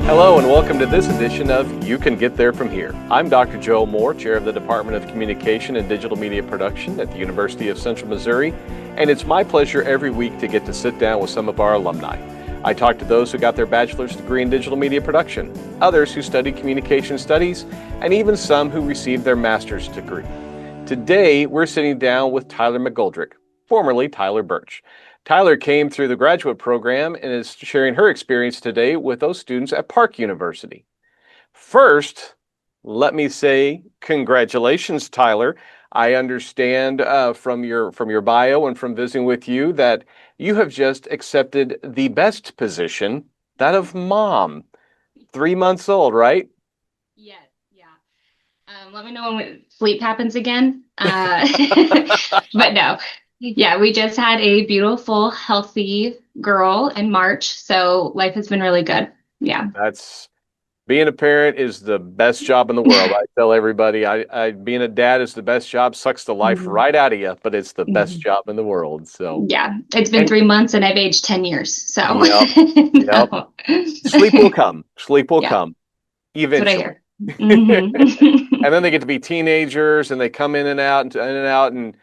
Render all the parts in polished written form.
Hello and welcome to this edition of You Can Get There From Here. I'm Dr. Joe Moore, Chair of the Department of Communication and Digital Media Production at the University of Central Missouri, and it's my pleasure every week to get to sit down with some of our alumni. I talk to those who got their bachelor's degree in digital media production, others who studied communication studies, and even some who received their master's degree. Today, we're sitting down with Tyler McGoldrick, formerly Tyler Burch. Tyler came through the graduate program and is sharing her experience today with those students at Park University. First, let me say congratulations, Tyler. I understand from your bio and from visiting with you that you have just accepted the best position, that of mom. 3 months old, right? Yes, yeah. Let me know when sleep happens again. But no, yeah, we just had a beautiful, healthy girl in March, so life has been really good. Yeah. That's Being a parent is the best job in the world. I tell everybody, being a dad is the best job. Sucks the life Mhm. right out of you, but it's the best Mhm. job in the world. So, Yeah, it's been and 3 months and I've aged 10 years. So yep, yep. no. Sleep will come. Sleep will Yeah, come that's what I eventually. hear. Hmm. And then they get to be teenagers and they come in and out and in and out. And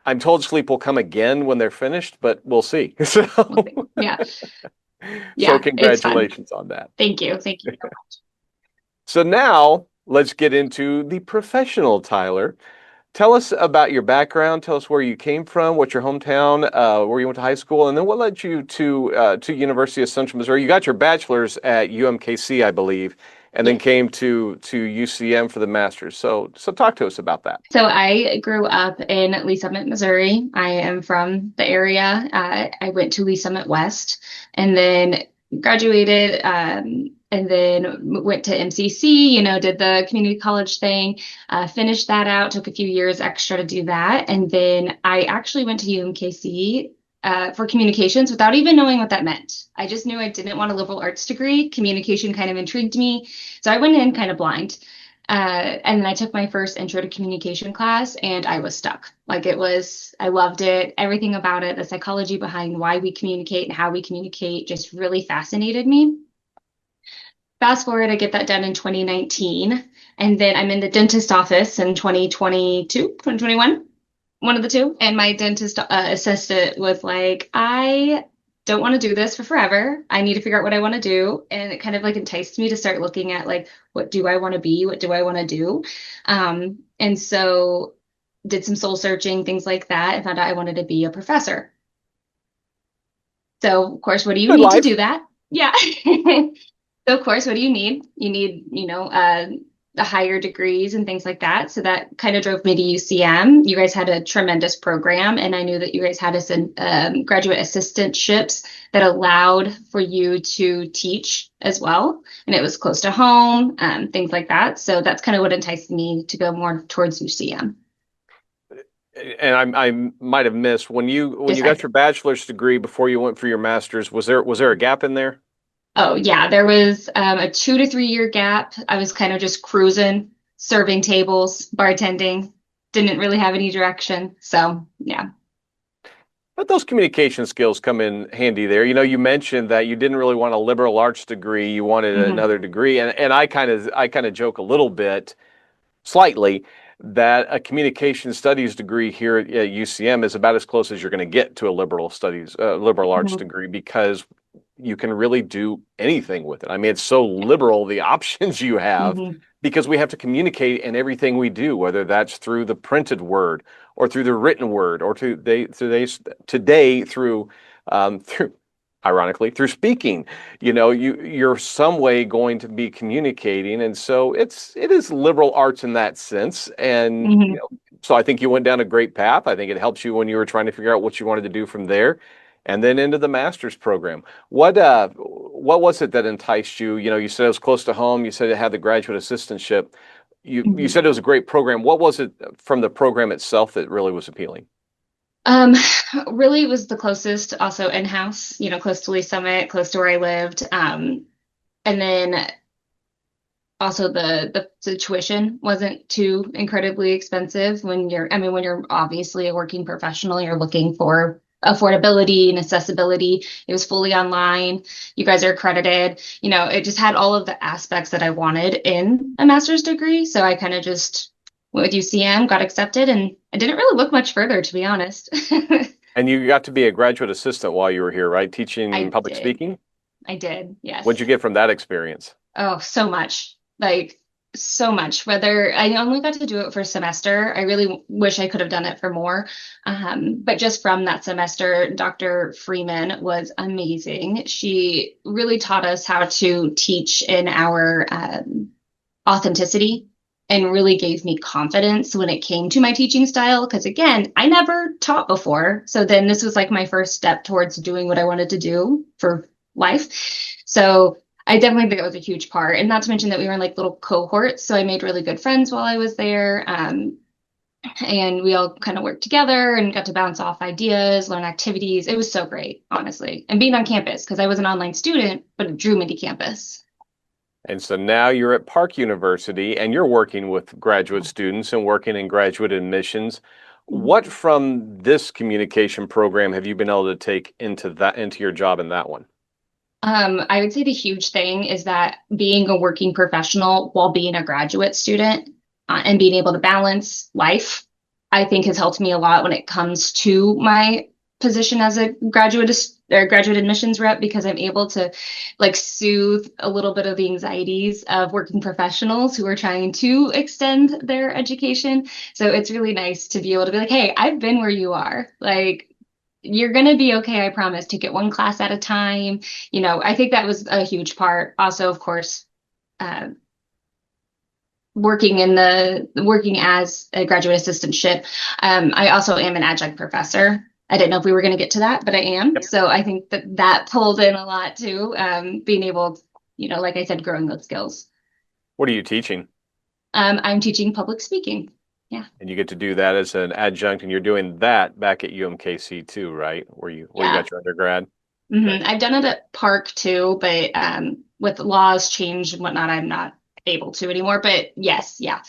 I'm told sleep will come again when they're finished, but we'll see. We'll see. Yeah. So Yeah, it's fun. congratulations on that. Thank you. Thank you so So now let's get into the professional Tyler. Tell us about your background. Tell us where you came from, what's your hometown, where you went to high school, and then what led you to University of Central Missouri. You got your bachelor's at UMKC, I believe, and then much. came to UCM for the master's. So talk to us about that. So I grew up in Lee Summit, Missouri. I am from the area. I went to Lee Summit West and then graduated, and then went to MCC, did the community college thing, finished that out, took a few years extra to do that. And then I actually went to UMKC for communications without even knowing what that meant. I just knew I didn't want a liberal arts degree. Communication kind of intrigued me. So I went in kind of blind. And then I took my first intro to communication class and I was stuck. I loved it. Everything about it, the psychology behind why we communicate and how we communicate just really fascinated me. Fast forward, I get that done in 2019. And then I'm in the dentist office in 2022, 2021, one of the two. And my dentist assistant was like, I don't want to do this for forever. I need to figure out what I want to do. And it kind of like enticed me to start looking at like, what do I want to be? What do I want to do? And so did some soul searching, things like that, and found out I wanted to be a professor. So, of course, what do you Good need to life. do that? Yeah. So, of course, what do you need? You need, the higher degrees and things like that. So that kind of drove me to UCM. You guys had a tremendous program, and I knew that you guys had us in graduate assistantships that allowed for you to teach as well. And it was close to home, things like that. So that's kind of what enticed me to go more towards UCM. And I might have missed when you got Decisive. your bachelor's degree before you went for your master's. Was there a gap in there? Oh, yeah, there was a 2 to 3 year gap. I was kind of just cruising, serving tables, bartending, didn't really have any direction. So, yeah. But those communication skills come in handy there. You mentioned that you didn't really want a liberal arts degree, you wanted Hmm. another degree, and I kind of joke a little bit, slightly, that a communication studies degree here at UCM is about as close as you're going to get to a liberal arts Hmm. degree because you can really do anything with it. I mean, it's so liberal the options you have Hmm. because we have to communicate in everything we do, whether that's through the printed word or through the written word or today through ironically through speaking. You're some way going to be communicating, and so it is liberal arts in that sense. And Hmm. so I think you went down a great path. I think it helps you when you were trying to figure out what you wanted to do from there, and then into the master's program. What was it that enticed you? You said it was close to home. You said it had the graduate assistantship. You Hmm. said it was a great program. What was it from the program itself that really was appealing? Um, Really it was the closest, also in-house, close to Lee Summit, close to where I lived. And then also the tuition wasn't too incredibly expensive when you're, I mean, when you're obviously a working professional, you're looking for affordability and accessibility. It was fully online. You guys are accredited. It just had all of the aspects that I wanted in a master's degree. So I kind of just went with UCM, got accepted, and I didn't really look much further, to be honest. And you got to be a graduate assistant while you were here, right? Teaching I public did. speaking? I did. What'd you Yes. get from that experience? Oh, so much. Like, so much. Whether I only got to do it for a semester, I really wish I could have done it for more. But just from that semester, Dr. Freeman was amazing. She really taught us how to teach in our authenticity and really gave me confidence when it came to my teaching style. Because again, I never taught before. So then this was like my first step towards doing what I wanted to do for life. So I definitely think it was a huge part. And not to mention that we were in like little cohorts. So I made really good friends while I was there. And we all kind of worked together and got to bounce off ideas, learn activities. It was so great, honestly. And being on campus, because I was an online student, but it drew me to campus. And so now you're at Park University and you're working with graduate students and working in graduate admissions. What from this communication program have you been able to take into your job in that one? I would say the huge thing is that being a working professional while being a graduate student and being able to balance life, I think has helped me a lot when it comes to my position as a graduate admissions rep because I'm able to like soothe a little bit of the anxieties of working professionals who are trying to extend their education. So it's really nice to be able to be like, hey, I've been where you are. Like, you're going to be okay, I promise. Take it one class at a time. I think that was a huge part. Also, of course, uh, working as a graduate assistantship. I also am an adjunct professor. I didn't know if we were going to get to that, but I am. Yep. So I think that pulled in a lot too. Being able, like I said, growing those skills. What are you teaching? I'm teaching public speaking. Yeah. And you get to do that as an adjunct, and you're doing that back at UMKC too, right? Where you Yeah. got your undergrad. Okay. I've done it at Park too, but with laws change and whatnot, I'm not able to anymore. But yes, yeah,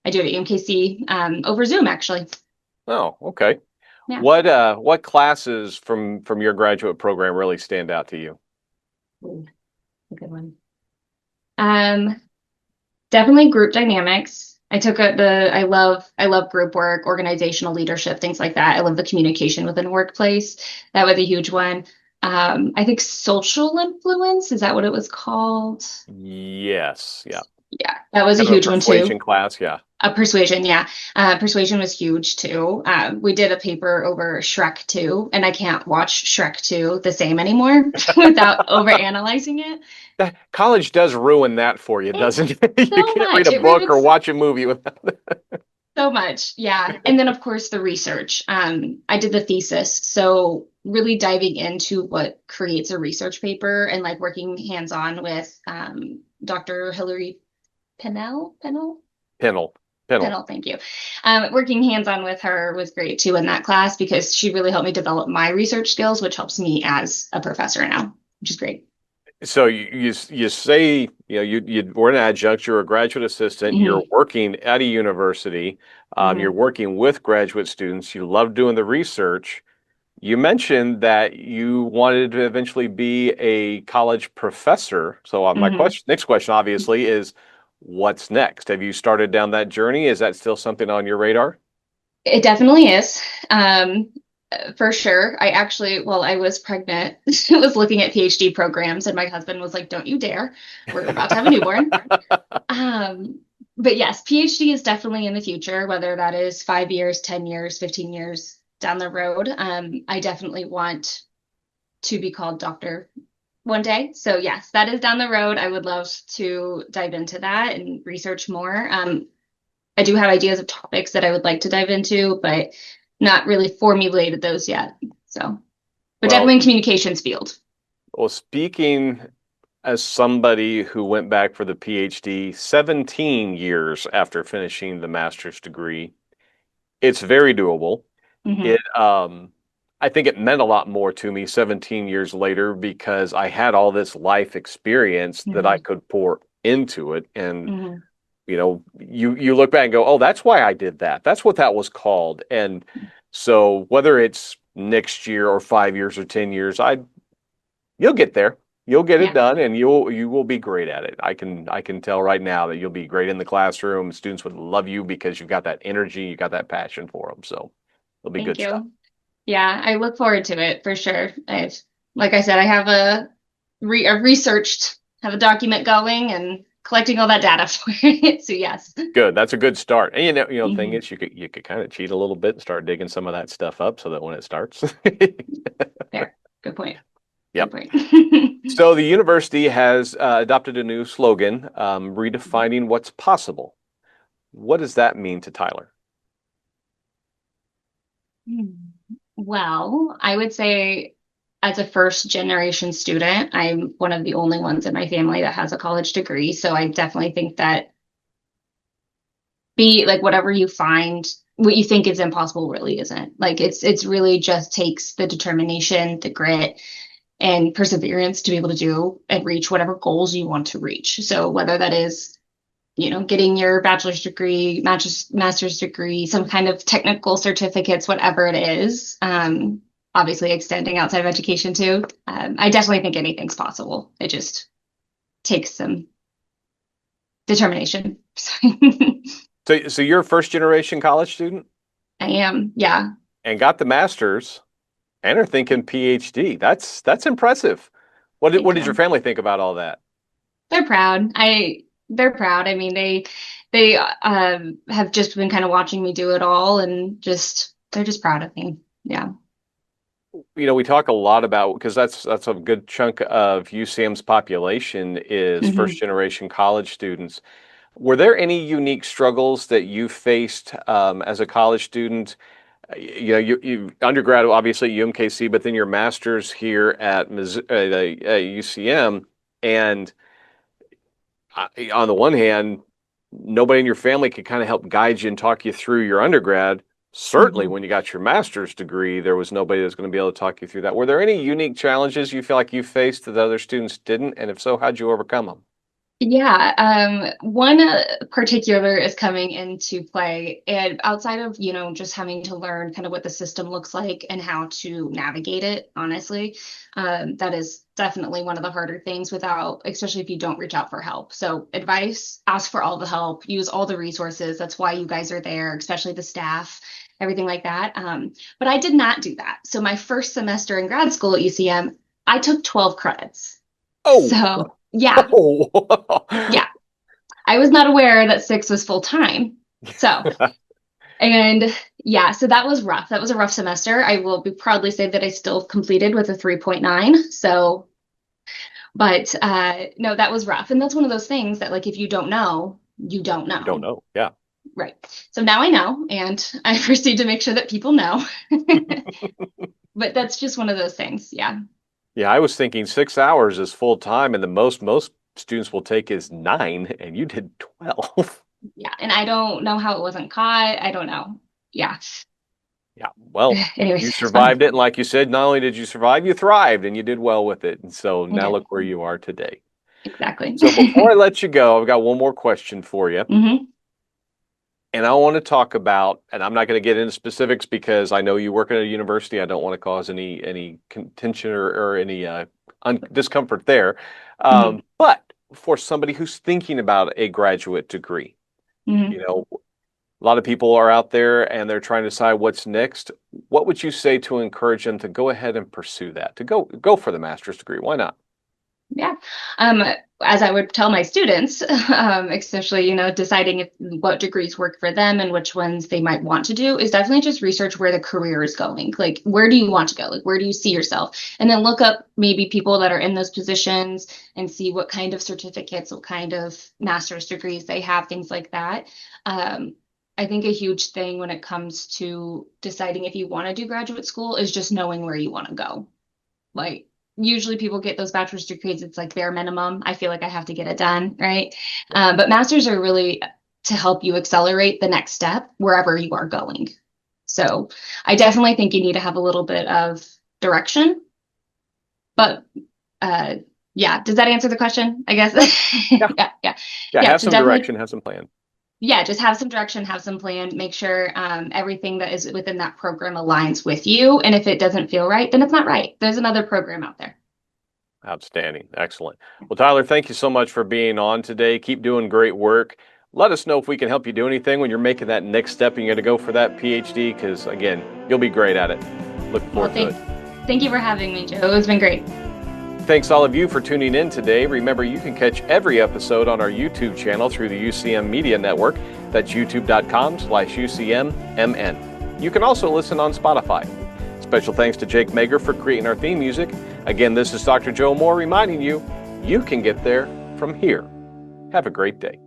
I do it at UMKC over Zoom actually. Oh, okay. Yeah. What classes from your graduate program really stand out to you? Ooh, a good one. Um, Definitely group dynamics. I love group work, organizational leadership, things like that. I love the communication within a workplace. That was a huge one. I think social influence, is that what it was called? Yes, yeah. Yeah, that was a Kind of a huge one too. persuasion class, yeah. Persuasion, yeah. Persuasion was huge too. We did a paper over Shrek 2, and I can't watch Shrek 2 the same anymore without overanalyzing it. College does ruin that for you, It doesn't it? You so can't read much. a It book or ruins watch a movie without so much. Yeah. And then of course the research. I did the thesis, so really diving into what creates a research paper and like working hands-on with Dr. Hillary Pennell. Pennell. Pennell. Pennell, thank you. Working hands-on with her was great too in that class because she really helped me develop my research skills, which helps me as a professor now, which is great. So you say you were an adjunct, you're a graduate assistant, you're Hmm. working at a university, you're Hmm. working with graduate students, you love doing the research. You mentioned that you wanted to eventually be a college professor. So my Hmm. next question obviously is, what's next? Have you started down that journey? Is that still something on your radar? It definitely is. For sure. While I was pregnant, was looking at PhD programs, and my husband was like, "Don't you dare. We're about to have a newborn." Um, but yes, PhD is definitely in the future, whether that is 5 years, 10 years, 15 years down the road. I definitely want to be called doctor one day. So yes, that is down the road. I would love to dive into that and research more. I do have ideas of topics that I would like to dive into, but not really formulated those yet. So, but Well, definitely in communications field. well, speaking as somebody who went back for the PhD 17 years after finishing the master's degree, it's very doable. Hmm. It, I think it meant a lot more to me 17 years later because I had all this life experience that I Hmm. could pour into it. And, Hmm. you look back and go, oh, that's why I did that. That's what that was called. And So whether it's next year or 5 years or 10 years, you'll get there. You'll get it Yeah. done and you will be great at it. I can tell right now that you'll be great in the classroom. Students would love you because you've got that energy, you got that passion for them. So it'll be Thank good stuff. you. Yeah, I look forward to it for sure. Like I said, I have a researched, have a document going and collecting all that data for it. So yes. Good. That's a good start. And the thing Hmm. is you could kind of cheat a little bit and start digging some of that stuff up so that when it starts. There. Good point. Good Yep. point. So the university has adopted a new slogan, redefining what's possible. What does that mean to Tyler? Well, I would say as a first generation student, I'm one of the only ones in my family that has a college degree. So I definitely think that be like whatever you find, what you think is impossible really isn't. Like it's really just takes the determination, the grit, and perseverance to be able to do and reach whatever goals you want to reach. So whether that is, getting your bachelor's degree, master's degree, some kind of technical certificates, whatever it is, obviously extending outside of education too. I definitely think anything's possible. It just takes some determination. So you're a first generation college student I am, yeah. and got the master's and are thinking PhD. That's impressive. What Thank did your you. family think about all that? They're proud. They're proud. I mean, they have just been kind of watching me do it all, and they're just proud of me. Yeah. We talk a lot about because that's a good chunk of UCM's population is first Hmm. generation college students. Were there any unique struggles that you faced as a college student? You undergrad obviously at UMKC, but then your master's here at UCM, and on the one hand, nobody in your family could kind of help guide you and talk you through your undergrad. Certainly, Hmm. when you got your master's degree, there was nobody that's going to be able to talk you through that. Were there any unique challenges you feel like you faced that other students didn't? And if so, how'd you overcome them? Yeah, one particular is coming into play, and outside of, just having to learn kind of what the system looks like and how to navigate it, honestly, that is definitely one of the harder things without, especially if you don't reach out for help. So advice, ask for all the help, use all the resources. That's why you guys are there, especially the staff, everything like that. But I did not do that. So my first semester in grad school at UCM, I took 12 credits. Oh, So yeah. oh, Yeah, I was not aware that six was full time. So, and yeah, so that was rough. That was a rough semester. I will be proudly say that I still completed with a 3.9. So, but no, that was rough. And that's one of those things that, like, if you don't know, you don't you don't know. know. Yeah. Right. So now I know, and I proceed to make sure that people know. But that's just one of those things. Yeah. Yeah, I was thinking 6 hours is full time, and the most students will take is 9, and you did 12. Yeah. And I don't know how it wasn't caught. I don't know. Yeah. Yeah, well, you Anyways, it's fun. survived it, and like you said, not only did you survive, you thrived, and you did well with it. And so I now did. look where you are today. Exactly. So before I let you go, I've got one more question for you. Hmm. And I want to talk about, and I'm not going to get into specifics because I know you work at a university. I don't want to cause any contention or any discomfort there. Hmm. But for somebody who's thinking about a graduate degree, Hmm. you know, a lot of people are out there and they're trying to decide what's next. What would you say to encourage them to go ahead and pursue that, to go for the master's degree? Why not? Yeah. Um, as I would tell my students, especially, deciding what degrees work for them and which ones they might want to do is definitely just research where the career is going. Like, where do you want to go? Like, where do you see yourself? And then look up maybe people that are in those positions and see what kind of certificates, what kind of master's degrees they have, things like that. Um, I think a huge thing when it comes to deciding if you want to do graduate school is just knowing where you want to go. Like, usually people get those bachelor's degrees, it's like bare minimum. I feel like I have to get it done, right? But masters are really to help you accelerate the next step wherever you are going. So I definitely think you need to have a little bit of direction. But uh, yeah, does that answer the question? I guess. Yeah, Yeah, yeah, yeah. yeah. Have So some definitely, direction, have some plan. yeah, just have some direction, have some plan, make sure everything that is within that program aligns with you. And if it doesn't feel right, then it's not right. There's another program out there. Outstanding. Excellent. Well, Tyler, thank you so much for being on today. Keep doing great work. Let us know if we can help you do anything when you're making that next step and you're going to go for that PhD, because, again, you'll be great at it. Look forward to it. Thank you for having me, Joe. It's been great. Thanks all of you for tuning in today. Remember, you can catch every episode on our YouTube channel through the UCM Media Network. That's youtube.com/UCMMN. You can also listen on Spotify. Special thanks to Jake Mager for creating our theme music. Again, this is Dr. Joe Moore reminding you, you can get there from here. Have a great day.